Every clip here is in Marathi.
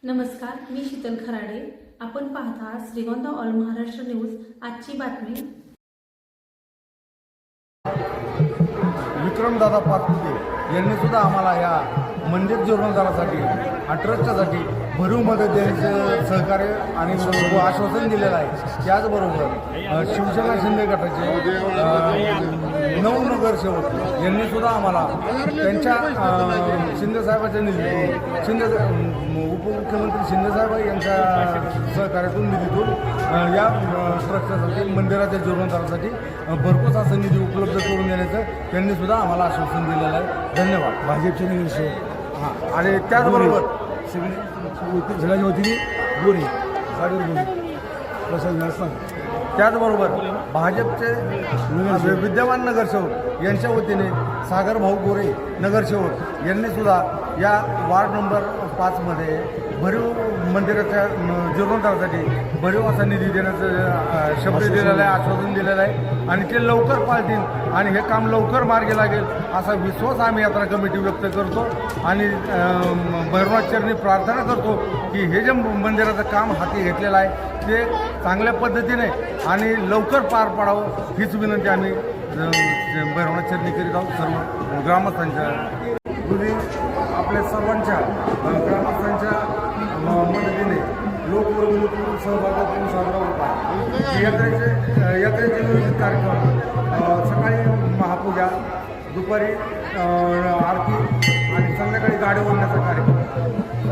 नमस्कार, मी शीतल खराडे. आपण पाहता श्रीगोंदा ऑल महाराष्ट्र न्यूज. आजची बातमी. विक्रमदादा पाचपुते यांनी सुद्धा आम्हाला या मंदिर जीर्णोद्धारासाठी ट्रस्टच्यासाठी भरीव मदत देण्याचं सहकार्य आणि आश्वासन दिलेलं आहे. त्याचबरोबर शिवसेना शिंदे गटाचे 9 नगरसेवक यांनी सुद्धा आम्हाला त्यांच्या शिंदेसाहेबाच्या निधीतून उपमुख्यमंत्री शिंदेसाहेब यांच्या सहकार्यातून निधीतून या ट्रस्टच्यासाठी मंदिराच्या जीर्णोद्धारासाठी भरपूर असा निधी उपलब्ध करून देण्याचं त्यांनी सुद्धा आम्हाला आश्वासन दिलेलं आहे. धन्यवाद. भाजपचे नगरसेवक आणि त्याचबरोबर सगळ्याच्या वतीने गोरे प्रसाद नसताना त्याचबरोबर भाजपचे विद्यमान नगरसेवक यांच्या वतीने सागर भाऊ गोरे नगरसेवक यांनी सुद्धा या वार्ड नंबर 5मध्ये भरीव मंदिराच्या जीर्णोद्धारासाठी भरीव असा निधी देण्याचं शब्द दिलेला आहे, आश्वासन दिलेलं आहे आणि ते लवकर पाळतील आणि हे काम लवकर मार्गी लागेल असा विश्वास आम्ही यात्रा कमिटी व्यक्त करतो आणि भैरवनाथ चरणी प्रार्थना करतो की हे जे मंदिराचं काम हाती घेतलेलं आहे ते चांगल्या पद्धतीने आणि लवकर पार पाडावं हीच विनंती आम्ही भैरवनाथ चरणी करीत आहोत. सर्व ग्रामस्थांच्या आपल्या सर्वांच्या ग्रामस्थांच्या मदतीने लोकवर्गणीतून सहभागातून साजरा होत आहे. यात्रेचे विविध कार्यक्रम सकाळी महापूजा, दुपारी आरती आणि संध्याकाळी गाड्या ओढण्याचा कार्यक्रम,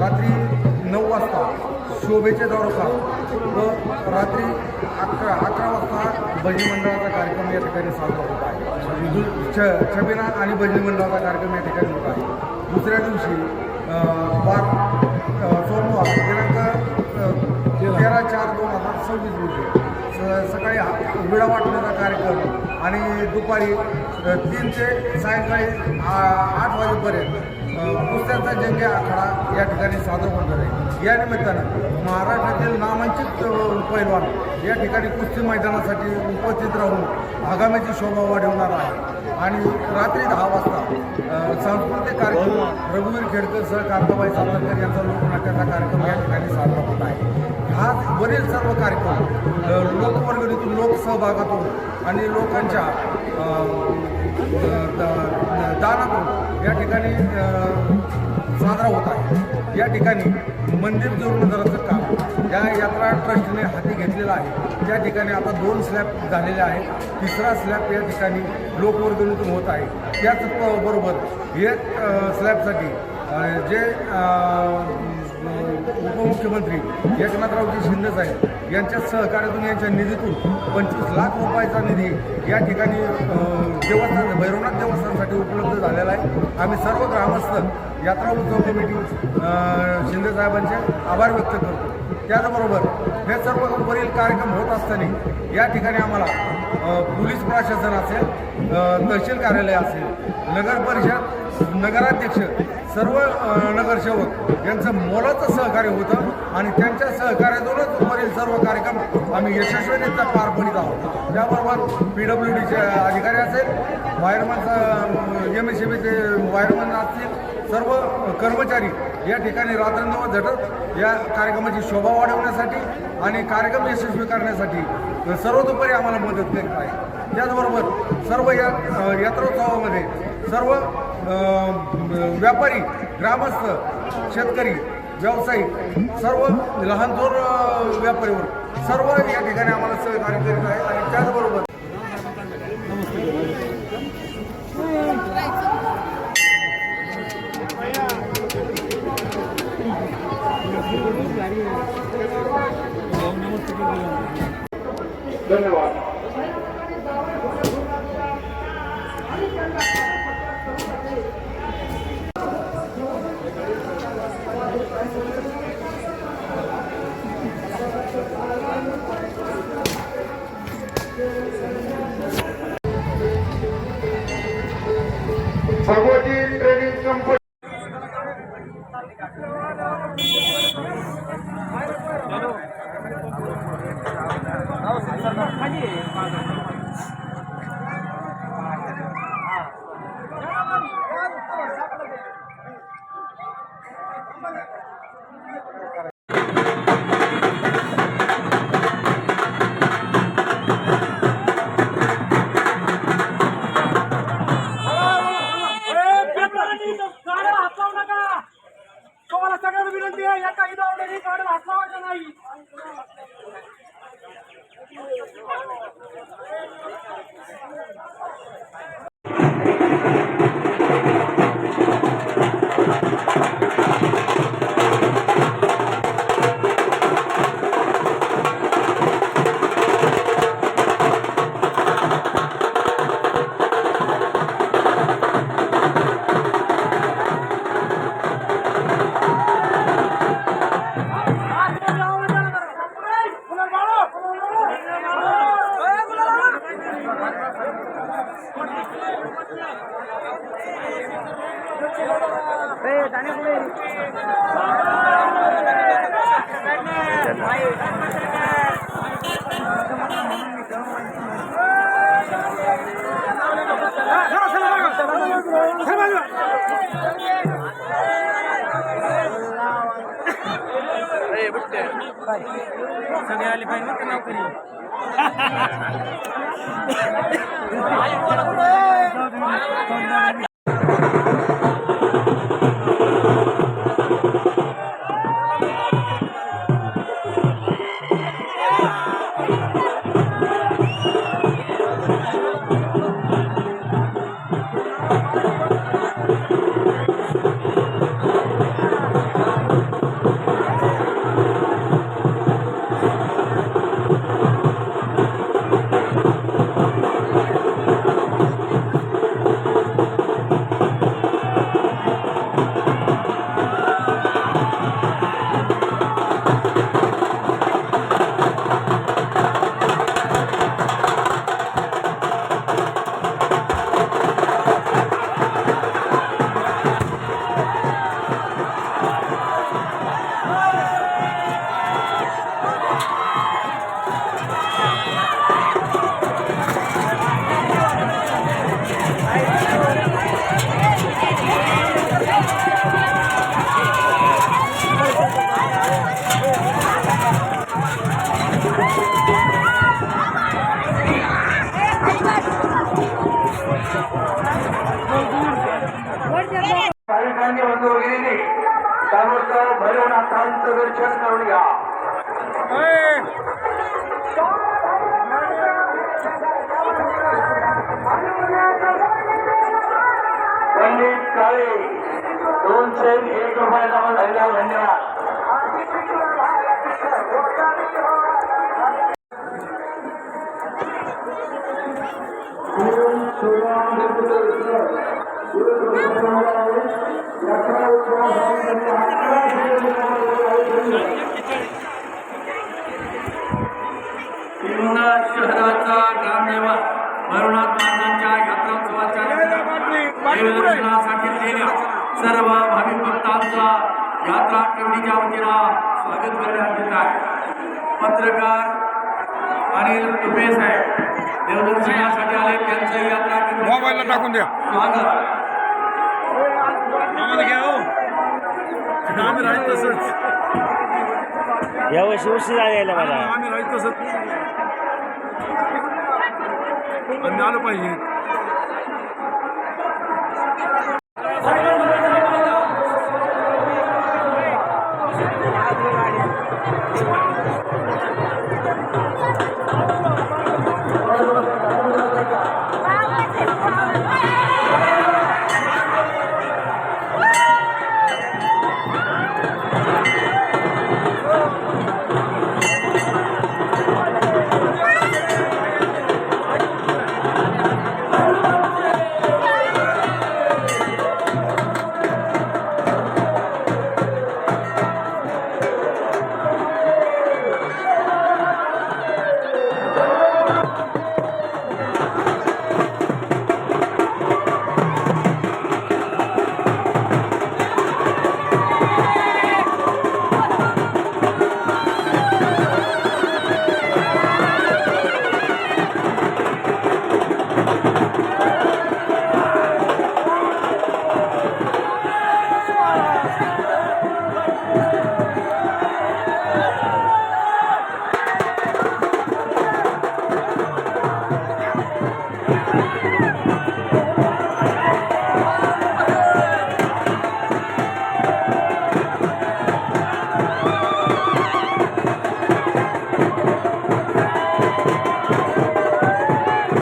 रात्री 9 वाजता शोभेचे दौरकार व रात्री 11 वाजता भजनी मंडळाचा कार्यक्रम या ठिकाणी साजरा होत आहे. छबिना आणि भजनी मंडळाचा कार्यक्रम या ठिकाणी होत आहे. दुसऱ्या दिवशी सोमवार दिनांक 13/4/2026 रोजी सकाळी विडा वाटण्याचा कार्यक्रम आणि दुपारी 3 ते सायंकाळी 8 वाजेपर्यंत कुस्त्यांचा जंगी आखाडा या ठिकाणी सादर होणार आहे. या निमित्तानं महाराष्ट्रातील नामांकित पैलवान या ठिकाणी कुस्ती मैदानासाठी उपस्थित राहून आगामीची शोभा वाढवणार आहे. आणि रात्री 10 वाजता सांस्कृतिक कार्यक्रम रघुवीर खेडकर सह कांताबाई सावरकर यांचा लोकनाट्याचा कार्यक्रम या ठिकाणी साजरा होत आहे. हा वरील सर्व कार्यक्रम लोकवर्गणीतून लोकसहभागातून आणि लोकांच्या दानातून या ठिकाणी साजरा होत आहे. या ठिकाणी मंदिर जीर्णोद्धाराचं काम या यात्रा ट्रस्टने हाती घेतलेलं आहे. त्या ठिकाणी आता 2 स्लॅब झालेले आहेत. 3रा स्लॅब या ठिकाणी लोकवर्गणीतून होत आहे. त्याचबरोबर हे स्लॅबसाठी जे उपमुख्यमंत्री एकनाथरावजी शिंदेसाहेब यांच्या सहकार्यातून यांच्या निधीतून 25 लाख रुपयाचा निधी या ठिकाणी देवस्थान भैरवनाथ देवस्थानासाठी उपलब्ध झालेला आहे. आम्ही सर्व ग्रामस्थ यात्रा उत्सव कमिटी शिंदेसाहेबांचे आभार व्यक्त करतो. त्याचबरोबर हे सर्व वरील कार्यक्रम होत असताना या ठिकाणी आम्हाला पोलीस प्रशासन असेल, तहसील कार्यालय असेल, नगर परिषद, नगराध्यक्ष, सर्व नगरसेवक यांचं मोलाचं सहकार्य होतं आणि त्यांच्या सहकार्यातूनच वरील सर्व कार्यक्रम आम्ही यशस्वीरित्या पार पडित आहोत. त्याबरोबर PWDचे अधिकारी असेल, वायरमनचा MSCBचे वायरमन असतील, सर्व कर्मचारी या ठिकाणी रात्रंदिवस झटत या कार्यक्रमाची शोभा वाढवण्यासाठी आणि कार्यक्रम यशस्वी करण्यासाठी सर्वतोपरी आम्हाला मदत करीत आहे. त्याचबरोबर सर्व या यात्रोत्सवामध्ये सर्व व्यापारी, ग्रामस्थ, शेतकरी, व्यावसायिक, सर्व लहान थोर व्यापारीवर सर्व या ठिकाणी आम्हाला सहकार्य करीत आहे. आणि त्याचबरोबर धन्यवाद. भगवती ट्रेनिंग कंपनी सगळ्यांना विनंती आहे, याचा इथं ऑलरेडी कार्ड वाचवायचं नाही. सगळे आले पाहिजे ना नोकरी. भाविकांनी बंधू भगिनींनी ताबडतोब भैरवनाथांचं दर्शन करून घ्या. पंडित काळे 201 रुपये जमा झालेला धन्यवाद. शहराचा ग्रामदेवत भैरवनाथ महाराजांच्या यात्रोत्सवाच्या देवदर्शनासाठी गेलेल्या सर्व भाविक भक्तांचा यात्रा कमिटीच्या वतीनं स्वागत करण्यात येत आहे. पत्रकार अनिल तुपे साहेब देवदर्शनासाठी आले, त्यांचं यात्रा कमिटी मोबाईलला टाकून द्या. स्वागत. आम्हाला घ्या हो. आम्ही राहील तसंच. यावर्षी उशीर यायला मला. आम्ही राहील तसंच. आम्ही आलो पाहिजे.